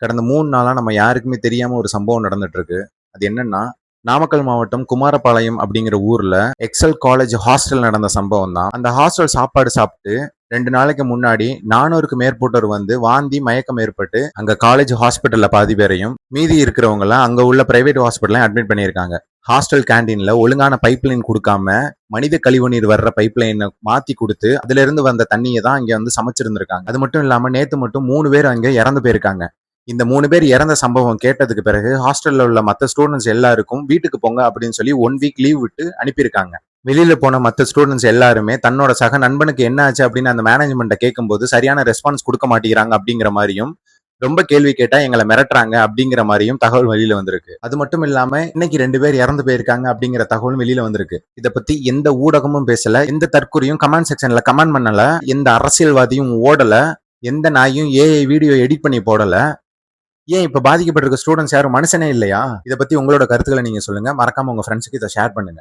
கடந்த 3 நாளா நம்ம யாருக்குமே தெரியாம ஒரு சம்பவம் நடந்துட்டு இருக்கு. அது என்னன்னா, நாமக்கல் மாவட்டம் குமாரபாளையம் அப்படிங்கிற ஊர்ல எக்ஸல் காலேஜ் ஹாஸ்டல் நடந்த சம்பவம் தான். அந்த ஹாஸ்டல் சாப்பாடு சாப்பிட்டு 2 நாளைக்கு முன்னாடி 400க்கு மேற்பட்டோர் வந்து வாந்தி மயக்கம் ஏற்பட்டு அங்க காலேஜ் ஹாஸ்பிட்டல்ல பாதி பேரையும் மீதி இருக்கிறவங்க அங்க உள்ள பிரைவேட் ஹாஸ்பிட்டலையும் அட்மிட் பண்ணியிருக்காங்க. ஹாஸ்டல் கேண்டீன்ல ஒழுங்கான பைப் லைன் கொடுக்காம மனித கழிவுநீர் வர்ற பைப் லைனை மாத்தி கொடுத்து அதுல இருந்து வந்த தண்ணியை தான் இங்க வந்து சமைச்சிருந்திருக்காங்க. அது மட்டும் இல்லாம நேத்து மட்டும் 3 பேர் அங்க இறந்து போயிருக்காங்க. இந்த 3 பேர் இறந்த சம்பவம் கேட்டதுக்கு பிறகு ஹாஸ்டல்ல உள்ள மற்ற ஸ்டூடெண்ட்ஸ் எல்லாருக்கும் வீட்டுக்கு போங்க அப்படின்னு சொல்லி 1 வீக் லீவ் விட்டு அனுப்பியிருக்காங்க. வெளியில போன மற்ற ஸ்டூடெண்ட்ஸ் எல்லாருமே தன்னோட சக நண்பனுக்கு என்ன ஆச்சு அப்படின்னு அந்த மேனேஜ்மெண்ட்டை கேட்கும்போது சரியான ரெஸ்பான்ஸ் கொடுக்க மாட்டேங்கிறாங்க அப்படிங்கிற மாதிரியும், ரொம்ப கேள்வி கேட்டா எங்களை மிரட்டுறாங்க அப்படிங்கிற மாதிரியும் தகவல் வெளியில வந்திருக்கு. அது மட்டும் இல்லாம இன்னைக்கு 2 பேர் இறந்து போயிருக்காங்க அப்படிங்கிற தகவலும் வெளியில வந்திருக்கு. இதை பத்தி எந்த ஊடகமும் பேசல, எந்த தற்கொலையும் கமெண்ட் செக்ஷன்ல கமெண்ட் பண்ணல, எந்த அரசியல்வாதியும் ஓடல, எந்த நாயும் ஏஐ வீடியோ எடிட் பண்ணி போடல. ஏன் இப்ப பாதிக்கப்பட்டிருக்க ஸ்டூடெண்ட்ஸ் யாரும் மனுஷனே இல்லையா? இதை பத்தி உங்களோட கருத்துக்களை நீங்க சொல்லுங்க. மறக்காம உங்க ஃப்ரெண்ட்ஸுக்கு இதை ஷேர் பண்ணுங்க.